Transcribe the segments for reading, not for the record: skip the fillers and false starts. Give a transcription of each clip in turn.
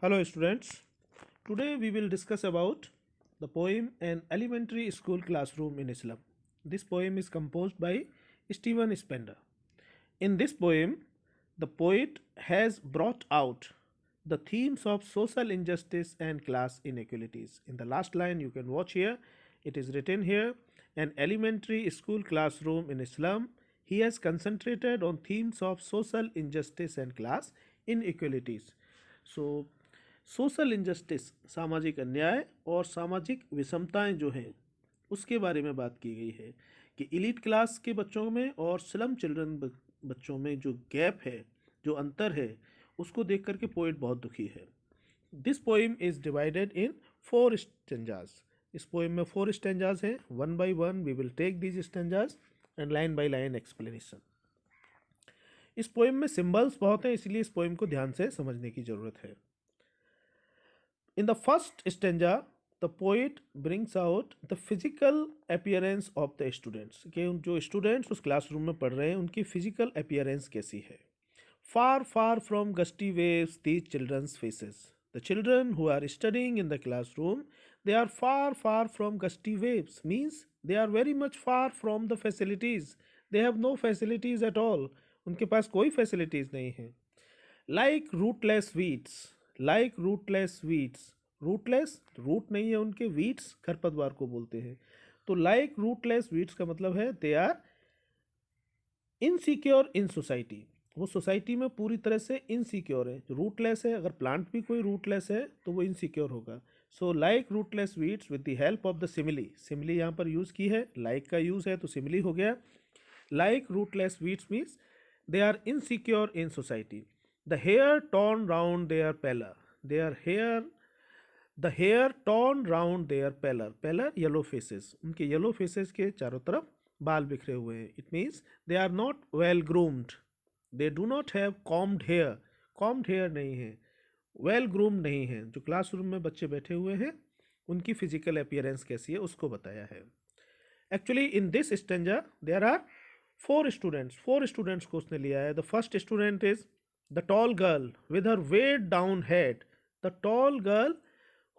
Hello students. Today we will discuss about the poem An Elementary School Classroom in Islam. This poem is composed by Stephen Spender. In this poem, the poet has brought out the themes of social injustice and class inequalities. In the last line you can watch here, it is written here, an elementary school classroom in Islam. He has concentrated on themes of social injustice and class inequalities. So social injustice, सामाजिक अन्याय और सामाजिक विषमताएं जो हैं उसके बारे में बात की गई है कि इलीट क्लास के बच्चों में और स्लम चिल्ड्रन बच्चों में जो गैप है, जो अंतर है, उसको देख करके पोइट बहुत दुखी है. This poem is divided in 4 stanzas. इस पोइम में 4 स्टेंजाज हैं. One by one we will take these stanzas and line by line explanation. इस पोइम में सिंबल्स बहुत हैं, इसलिए इस पोइम को ध्यान से समझने की ज़रूरत है. In the first stanza, the poet brings out the physical appearance of the students. कि जो students उस classroom में पढ़ रहे हैं उनकी physical appearance कैसी है. Far, far from gusty waves, these children's faces. The children who are studying in the classroom, they are far, far from gusty waves. Means they are very much far from the facilities. They have no facilities at all. उनके पास कोई facilities नहीं है. Like rootless weeds. Like rootless weeds. Rootless, root नहीं है उनके, weeds खरपतवार को बोलते हैं. तो लाइक रूटलेस वीड्स का मतलब है they are insecure in society. वो सोसाइटी में पूरी तरह से इनसिक्योर है. रूटलेस है, अगर प्लांट भी कोई रूटलेस है तो वो इनसिक्योर होगा. So like rootless weeds with the help of the simile. Simile यहाँ पर यूज़ की है, लाइक का यूज़ है तो सिमिली हो गया. Like rootless weeds means they are insecure in society. The hair torn round their pallor. The hair torn round their pallor. Pallor, yellow faces. उनके yellow faces के चारों तरफ बाल बिखरे हुए हैं. It means they are not well groomed. They do not have combed hair. Combed hair नहीं है, well groomed नहीं है. जो क्लासरूम में बच्चे बैठे हुए हैं उनकी फिजिकल अपीयरेंस कैसी है उसको बताया है. Actually in this stanza there are 4 students. 4 students को उसने लिया है. The first student is the tall girl with her weighed down head. The tall girl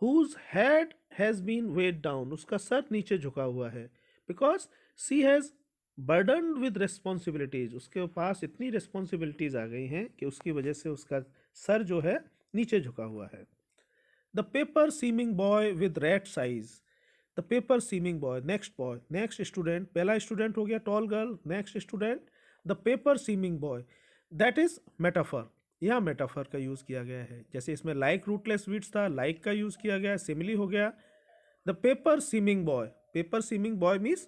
whose head has been weighed down. उसका सर नीचे झुका हुआ है. Because she has burdened with responsibilities. उसके पास इतनी responsibilities आ गई हैं कि उसकी वजह से उसका सर जो है नीचे झुका हुआ है. The paper seeming boy with rat's eyes. The paper seeming boy. Next boy. Next student. पहला student हो गया tall girl. Next student the paper seeming boy. That is metaphor. यहाँ मेटाफर का यूज़ किया गया है. जैसे इसमें लाइक रूटलेस वीड्स था, लाइक का यूज़ किया गया, सिमिली हो गया. The paper seeming boy. Paper seeming boy means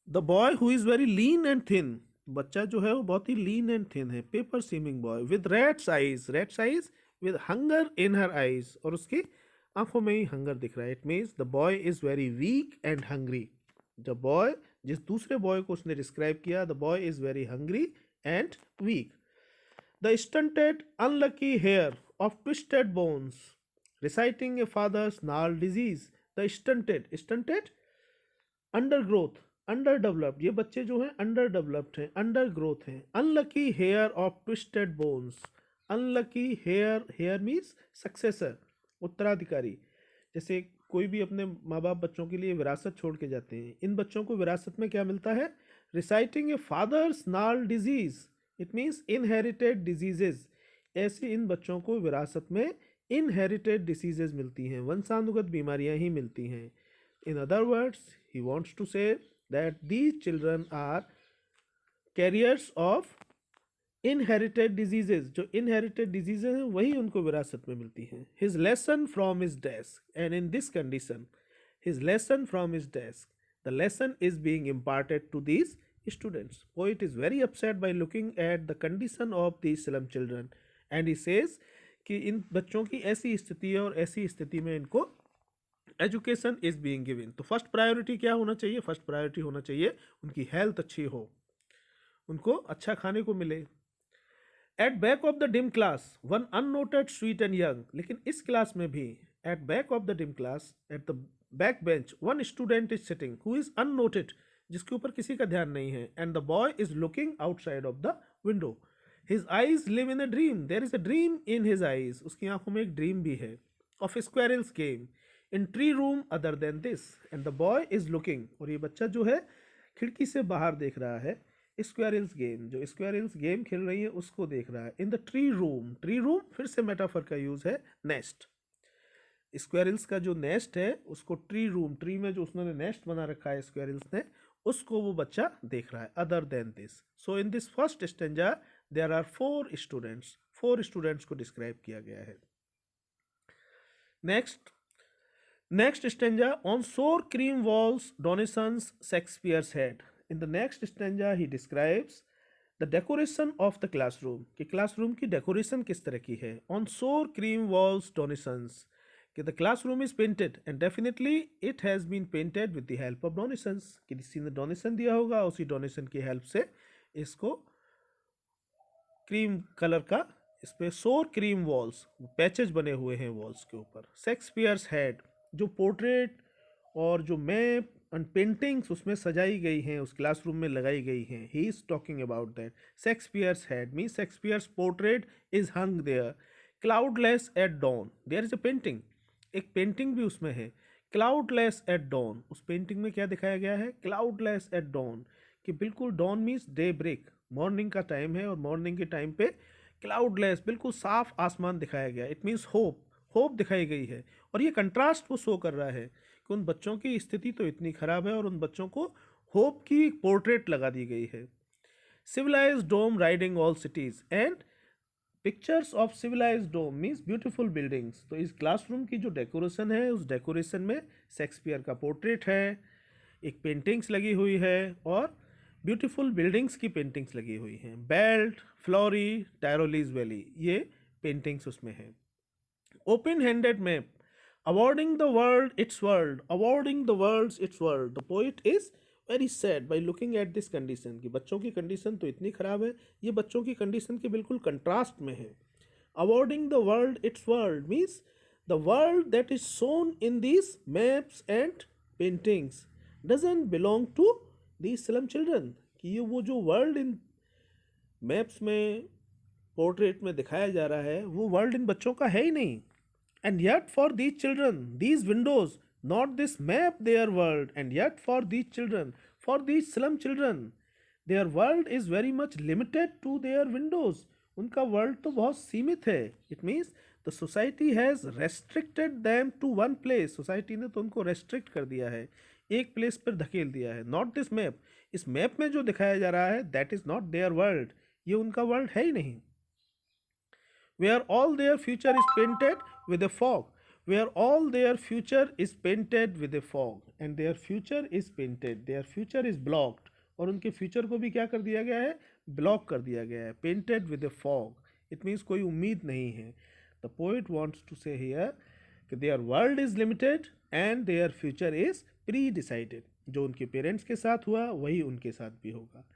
the boy who is very lean and thin. बच्चा जो है वो बहुत ही लीन एंड थिन है. Paper seeming boy with reds eyes. Reds eyes with hunger in her eyes. और उसकी आंखों में ही हंगर दिख रहा है. It means the boy is very weak and hungry. The boy, जिस दूसरे बॉय को उसने डिस्क्राइब किया, the boy is very hungry and weak. The stunted unlucky heir of twisted bones reciting a father's gnarled disease. The stunted, stunted under growth, under developed. ये बच्चे जो हैं under developed हैं, अंडर ग्रोथ हैं. Unlucky heir of twisted bones. Unlucky heir, heir means successor, उत्तराधिकारी. जैसे कोई भी अपने माँ बाप बच्चों के लिए विरासत छोड़ के जाते हैं. इन बच्चों को विरासत में क्या मिलता है? Reciting a father's gnarled disease. It means inherited diseases. ऐसे इन बच्चों को विरासत में इनहेरिटेड डिसीजेज मिलती हैं, वंशानुगत बीमारियां ही मिलती हैं. In other words he wants to say that these children are carriers of inherited diseases. जो इनहेरिटेड डिजीजेज हैं वही उनको विरासत में मिलती हैं. His lesson from his desk. And in this condition his lesson from his desk, the lesson is being imparted to these students. Poet is very upset by looking at the condition of these slum children and he says कि इन बच्चों की ऐसी स्थिति है और ऐसी स्थिति में इनको एजुकेशन इज बीइंग गिवन. तो फर्स्ट प्रायोरिटी क्या होना चाहिए? फर्स्ट प्रायोरिटी होना चाहिए उनकी हेल्थ अच्छी हो, उनको अच्छा खाने को मिले. At back of the dim class one unnoted sweet and young. लेकिन इस क्लास में भी at back of the dim class, at the back bench, one student is sitting who is unnoted, जिसके ऊपर किसी का ध्यान नहीं है. And the boy is looking outside of the window. His eyes live in a dream. There is a dream in his eyes. उसकी आंखों में एक ड्रीम भी है. Of a squirrel's game in tree room other than this. And the boy is looking. और ये बच्चा जो है खिड़की से बाहर देख रहा है. स्क्वेरल्स गेम, जो स्क्वेरल्स गेम खेल रही है उसको देख रहा है. In the tree room. Tree room फिर से मेटाफर का यूज है. नेस्ट. स्क्वेरल्स का जो नेस्ट है उसको ट्री रूम, ट्री में जो उसने नेस्ट बना रखा है स्क्वेरल्स ने, उसको वो बच्चा देख रहा है. Other than this. So in this first stanza there are 4 students. 4 students को डिस्क्राइब किया गया है. Next stanza. On sour cream walls donations Shakespeare's head. In the next stanza he describes the decoration of the classroom, कि classroom की decoration किस तरह की है. On sour cream walls donations, कि the classroom is painted and definitely it has been painted with the help of donations, कि किसी ने डोनेशन दिया होगा, उसी डोनेशन की हेल्प से इसको क्रीम कलर का, इस पे सोर क्रीम वॉल्स, पैचेज बने हुए हैं वॉल्स के ऊपर. शेक्सपियर्स हेड, जो पोर्ट्रेट और जो मैप एंड पेंटिंग्स उसमें सजाई गई हैं, उस क्लासरूम में लगाई गई हैं. He is talking about that. Shakespeare's head means Shakespeare's portrait is hung there. Cloudless at dawn. There is a painting. एक पेंटिंग भी उसमें है. Cloudless at dawn. उस पेंटिंग में क्या दिखाया गया है? क्लाउडलेस एट डॉन, कि बिल्कुल dawn means day break, morning का टाइम है और मॉर्निंग के टाइम पे क्लाउडलेस, बिल्कुल साफ आसमान दिखाया गया. It means hope. होप दिखाई गई है. और ये कंट्रास्ट वो शो कर रहा है कि उन बच्चों की स्थिति तो इतनी खराब है और उन बच्चों को होप की पोर्ट्रेट लगा दी गई है. Civilised dome riding all cities and pictures of civilised dome means beautiful buildings. तो इस क्लासरूम की जो डेकोरेशन है, उस डेकोरेशन में शेक्सपियर का पोर्ट्रेट है, एक पेंटिंग्स लगी हुई है और ब्यूटीफुल बिल्डिंग्स की पेंटिंग्स लगी हुई हैं. बेल्ट, फ्लोरी, टायरोलीज वैली, ये पेंटिंग्स उसमें है. Open handed map. Awarding the world its world, awarding the world its world. The poet is very sad by looking at this condition, कि बच्चों की कंडीशन तो इतनी खराब है, ये बच्चों की कंडीशन के बिल्कुल कंट्रास्ट में है. Awarding the world its world means the world that is shown in these maps and paintings doesn't belong to these slum children. कि ये वो जो वर्ल्ड इन मैप्स में, पोर्ट्रेट में दिखाया जा रहा है, वो वर्ल्ड इन बच्चों का है ही नहीं. And yet for these children, these windows, not this map, their world. And yet for these children, for these slum children, their world is very much limited to their windows. उनका world तो बहुत सीमित है. It means the society has restricted them to one place. Society ने तो उनको restrict कर दिया है, एक प्लेस पर धकेल दिया है. Not this map. इस मैप में जो दिखाया जा रहा है, that is not their world. ये उनका वर्ल्ड है ही नहीं. Where all their future is painted with a fog, where all their future is painted with a fog, and their future is painted, their future is blocked, और उनके future को भी क्या कर दिया गया है? ब्लॉक कर दिया गया है. Painted with A fog, it means कोई उम्मीद नहीं है. द पोइट वॉन्ट्स टू से हियर कि there world is limited and their future is pre decided. जो उनके पेरेंट्स के साथ हुआ वही उनके साथ भी होगा.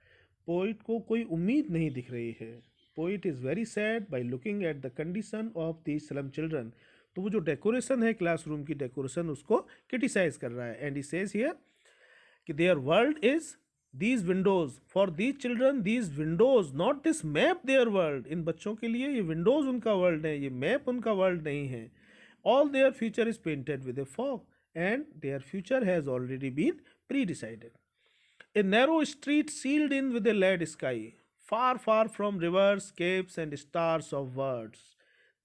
पोइट को कोई उम्मीद नहीं दिख रही है. Poet is very sad by looking at the condition of these slum children. तो वो जो डेकोरेशन है, क्लासरूम की डेकोरेशन, उसको क्रिटिसाइज कर रहा है. एंड ही सेज हियर कि there world is these windows. For these children, these windows, not this map, their world. इन बच्चों के लिए ये विंडोज उनका वर्ल्ड है, ये मैप उनका वर्ल्ड नहीं है. All their future is painted with a fog and their future has already been pre-decided. A narrow street sealed in with a lead sky. Far far from rivers, caves and stars of words.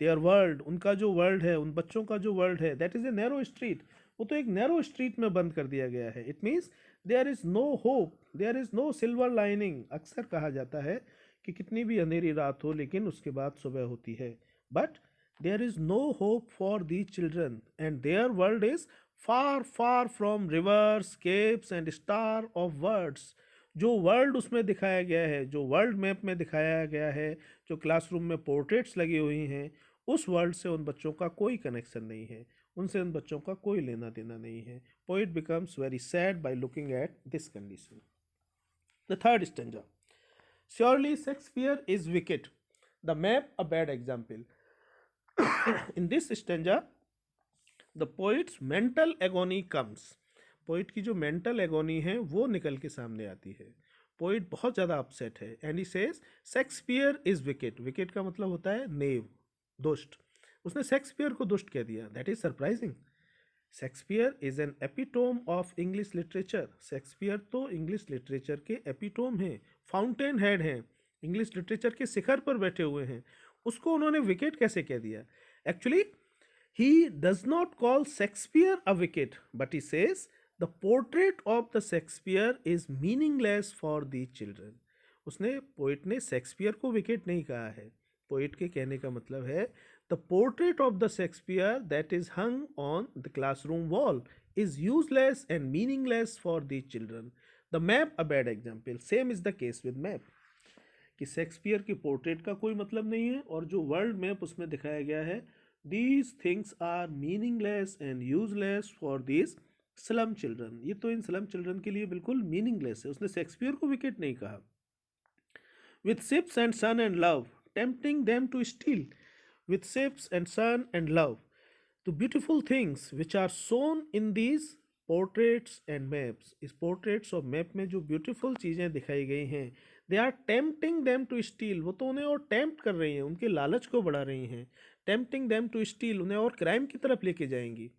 Their world, उनका जो world है, उन बच्चों का जो world है, that is a narrow street. वो तो एक नैरो स्ट्रीट में बंद कर दिया गया है. It means there is no hope, there is no silver lining. अक्सर कहा जाता है कि कितनी भी अंधेरी रात हो लेकिन उसके बाद सुबह होती है. But there is no hope for these children and their world is far far from rivers, caves and star of words. जो वर्ल्ड उसमें दिखाया गया है, जो वर्ल्ड मैप में दिखाया गया है, जो क्लासरूम में पोर्ट्रेट्स लगी हुई हैं, उस वर्ल्ड से उन बच्चों का कोई कनेक्शन नहीं है, उनसे उन बच्चों का कोई लेना देना नहीं है. Poet becomes very sad by looking at this condition. The third stanza. Surely Shakespeare is wicket, the map a bad example. In this stanza the poets mental agony comes. Poet की जो मेंटल एगोनी है वो निकल के सामने आती है. Poet बहुत ज़्यादा अपसेट है and he says Shakespeare is wicket, wicket का मतलब होता है नेव, दुष्ट, उसने शेक्सपियर को दुष्ट कह दिया, that is surprising. Shakespeare is an epitome of English literature, Shakespeare तो इंग्लिश लिटरेचर के एपिटोम हैं, फाउंटेन हेड हैं, इंग्लिश लिटरेचर के शिखर पर बैठे हुए हैं, उसको उन्होंने विकेट कैसे कह दिया? Actually he does not call Shakespeare a wicked, but he says the portrait of the Shakespeare is meaningless for the children. उसने पोइट ने शेक्सपियर को विकेट नहीं कहा है, पोइट के कहने का मतलब है the portrait of the Shakespeare that is hung on the classroom wall is useless and meaningless for the children. The map a bad example. Same is the case with map. कि Shakespeare की portrait का कोई मतलब नहीं है और जो world map उसमें दिखाया गया है, these things are meaningless and useless for these slum children. ये तो इन स्लम चिल्ड्रन के लिए बिल्कुल मीनिंगलेस है, उसने शेक्सपियर को विकेट नहीं कहा। with ships and sun and love tempting them to steal, with ships and sun and love, the beautiful things which are shown in these portraits and maps, इस portraits और map में जो beautiful चीज़ें दिखाई गई हैं, they are tempting them to steal, वो तो उन्हें और tempt कर रही हैं, उनके लालच को बढ़ा रही हैं, tempting them to steal, उन्हें और crime की तरफ लेके जाएंगी।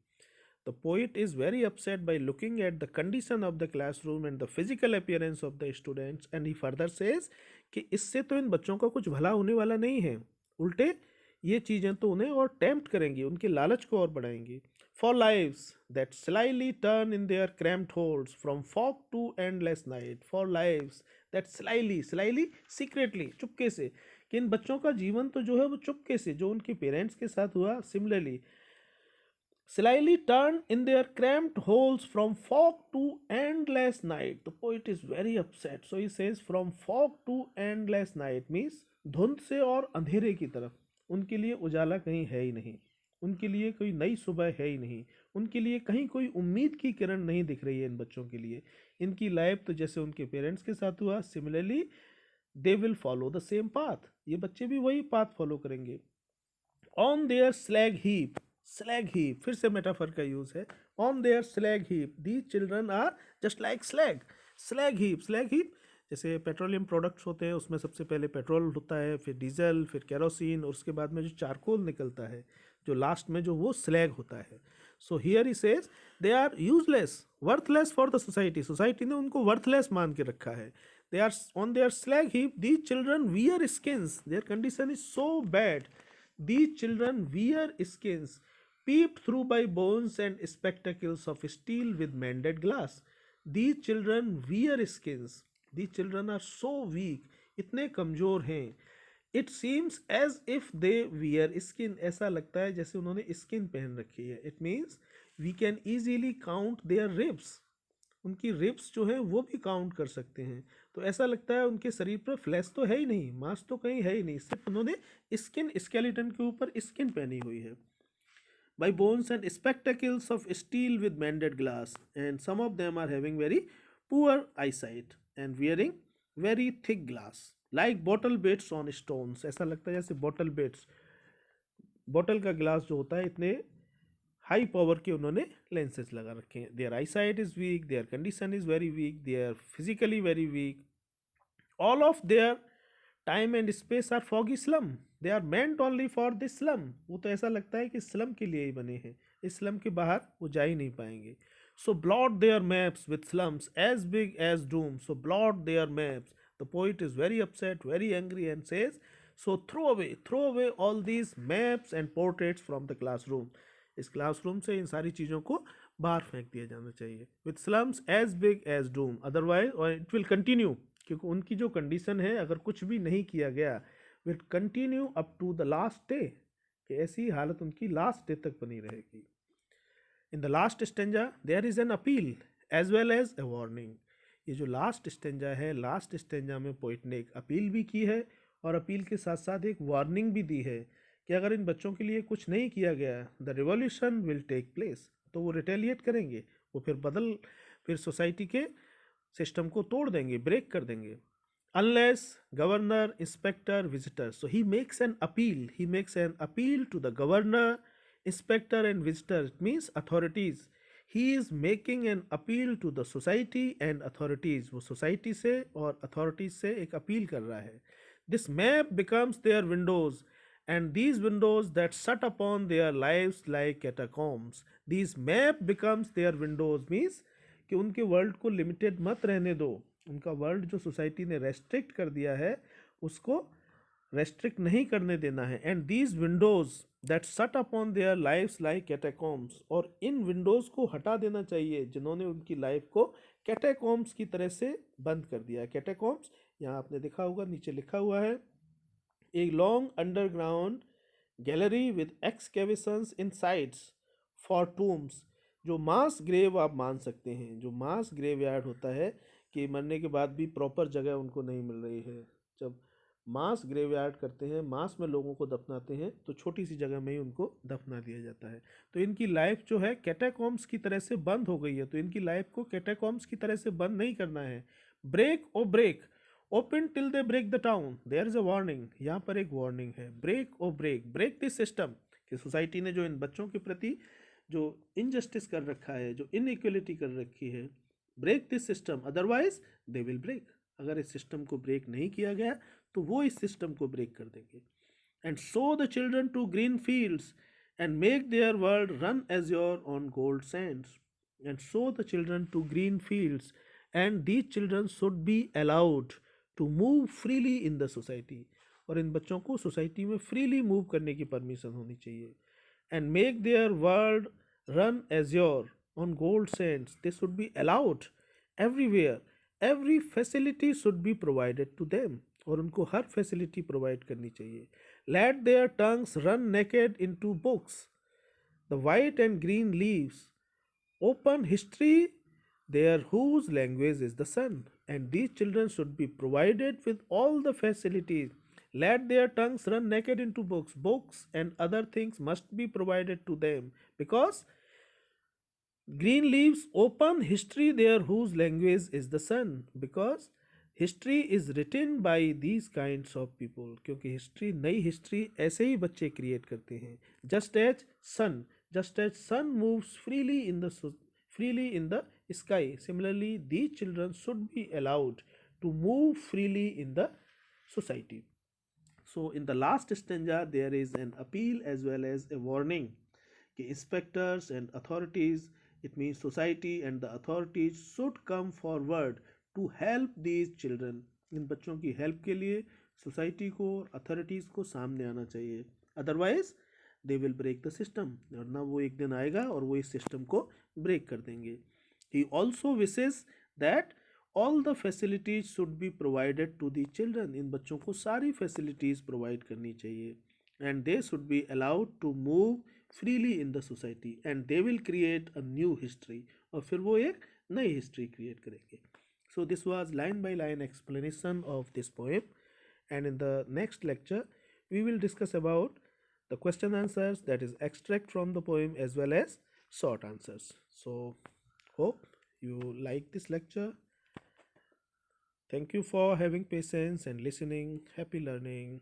The poet is very upset by looking at the condition of the classroom and the physical appearance of the students, and he further says कि इससे तो इन बच्चों का कुछ भला होने वाला नहीं है, उल्टे ये चीज़ें तो उन्हें और टेम्प्ट करेंगी, उनके लालच को और बढ़ाएंगी। For lives that slyly turn in their cramped holes from fog to endless night, for lives that slyly secretly, चुपके से, कि इन बच्चों का जीवन तो जो है वो चुपके से, जो उनके पेरेंट्स के साथ हुआ, similarly slyly turn in their cramped holes from fog to endless night. The poet is very upset, so he says from fog to endless night means धुंध से और अंधेरे की तरफ, उनके लिए उजाला कहीं है ही नहीं, उनके लिए कोई नई सुबह है ही नहीं, उनके लिए कहीं कोई उम्मीद की किरण नहीं दिख रही है इन बच्चों के लिए, इनकी लाइफ तो जैसे उनके पेरेंट्स के साथ हुआ, similarly they will follow the same path, ये बच्चे भी वही पाथ फॉलो करेंगे। On their slag heap, slag heap फिर से मेटाफर का यूज है, on their slag heap the children are just like slag, slag heap जैसे पेट्रोलियम प्रोडक्ट्स होते हैं, उसमें सबसे पहले पेट्रोल होता है, फिर डीजल, फिर केरोसिन, और उसके बाद में जो चारकोल निकलता है, जो लास्ट में जो वो स्लैग होता है। So here he says they are useless, worthless for the society, society ने उनको वर्थलेस मान के रखा है। They are on their slag heap the children wear skins, their condition is so bad, the children wear skins peeped through by bones and spectacles of steel with mended glass. These children wear skins. These children are so weak. इतने कमज़ोर हैं. It seems as if they wear skin. ऐसा लगता है जैसे उन्होंने skin पहन रखी है. It means we can easily count their ribs. उनकी रिब्स जो है वो भी काउंट कर सकते हैं, तो ऐसा लगता है उनके शरीर पर फ्लैश तो है ही नहीं, मांस तो कहीं है ही नहीं, सिर्फ उन्होंने स्किन, स्केलेटन के ऊपर स्किन पहनी हुई है। by bones and spectacles of steel with mended glass, and some of them are having very poor eyesight and wearing very thick glass like bottle bits on stones. ऐसा लगता है जैसे bottle bits, bottle का glass जो होता है, इतने high power के उन्होंने लेंसेज लगा रखे हैं। Their eyesight is weak, their condition is very weak, they are physically very weak, all of their time and space are foggy slum, they are meant only for this slum. वो तो ऐसा लगता है कि slum के लिए ही बने हैं, इस स्लम के बाहर वो जा ही नहीं पाएंगे। So blot their maps with slums as big as doom, so blot their maps. The poet is very upset, very angry and says so throw away all these maps and portraits from the classroom. इस classroom से इन सारी चीज़ों को बाहर फेंक दिया जाना चाहिए। With slums as big as doom, otherwise और इट विल कंटिन्यू, क्योंकि उनकी जो कंडीशन है, अगर कुछ भी नहीं किया गया, will continue up to the last day, कि ऐसी हालत उनकी लास्ट डे तक बनी रहेगी। In the last stanza there is an appeal as well as a warning. ये जो लास्ट स्टेंजा है, लास्ट स्टेंजा में पोइट ने एक अपील भी की है और अपील के साथ साथ एक वार्निंग भी दी है कि अगर इन बच्चों के लिए कुछ नहीं किया गया, the revolution will take place, तो वो रिटेलिएट करेंगे, वो फिर सोसाइटी के सिस्टम को तोड़ देंगे, ब्रेक कर देंगे। Unless governor, inspector, visitor, so he makes an appeal to the governor, inspector and visitor, it means authorities. He is making an appeal to the society and authorities, वो society से और authorities से एक appeal कर रहा है. This map becomes their windows and these windows that shut upon their lives like catacombs. These map becomes their windows means कि उनके वर्ल्ड को लिमिटेड मत रहने दो. उनका वर्ल्ड जो सोसाइटी ने रेस्ट्रिक्ट कर दिया है उसको रेस्ट्रिक्ट नहीं करने देना है. And these Windows that shut upon their lives like catacombs, और इन विंडोज को हटा देना चाहिए जिन्होंने उनकी लाइफ को कैटाकॉम्स की तरह से बंद कर दिया है. कैटाकॉम्स यहाँ आपने देखा होगा नीचे लिखा हुआ है, a long underground gallery with excavations in sides for tombs. जो मास ग्रेव आप मान सकते हैं, जो मास ग्रेव यार्ड होता है कि मरने के बाद भी प्रॉपर जगह उनको नहीं मिल रही है. जब मास ग्रेव यार्ड करते हैं, मास में लोगों को दफनाते हैं, तो छोटी सी जगह में ही उनको दफना दिया जाता है. तो इनकी लाइफ जो है कैटाकॉम्स की तरह से बंद हो गई है. तो इनकी लाइफ को कैटाकॉम्स की तरह से बंद नहीं करना है. Break O break, open till they break the town, there is a warning. यहाँ पर एक वार्निंग है. Break O break, break this system, कि सोसाइटी ने जो इन बच्चों के प्रति जो इनजस्टिस कर रखा है, जो इनइक्वलिटी कर रखी है, break this system otherwise they will break. अगर इस सिस्टम को ब्रेक नहीं किया गया तो वो इस सिस्टम को ब्रेक कर देंगे. And so the children to green fields and make their world run azure on gold sands. And so the children to green fields and these children should be allowed to move freely in the society. और इन बच्चों को society में freely move करने की permission होनी चाहिए. And make their world run azure on gold sands, they should be allowed everywhere, every facility should be provided to them. और उनको हर फैसिलिटी प्रोवाइड करनी चाहिए. Let their tongues run naked into books, the white and green leaves open history there whose language is the sun. And these children should be provided with all the facilities. Let their tongues run naked into books. Books and other things must be provided to them, because green leaves open history there whose language is the sun, because history is written by these kinds of people. क्योंकि history, नई history ऐसे ही बच्चे create करते हैं. Just as sun moves freely in the sky, similarly these children should be allowed to move freely in the society. So in the last stanza there is an appeal as well as a warning कि inspectors and authorities, it means society and the authorities, should come forward to help these children. इन बच्चों की help के लिए society को और authorities को सामने आना चाहिए. Otherwise they will break the system, वरना वो एक दिन आएगा और वो इस सिस्टम को ब्रेक कर देंगे. He also wishes that all the facilities should be provided to the children. इन बच्चों को सारी फैसिलिटीज़ प्रोवाइड करनी चाहिए. And they should be allowed to move freely in the society and they will create a new history. और फिर वो एक नई हिस्ट्री क्रिएट करेंगे. So this was line by line explanation of this poem, and in the next lecture we will discuss about the question answers, that is extract from the poem, as well as short answers. So hope you like this lecture. Thank you for having patience and listening. Happy learning.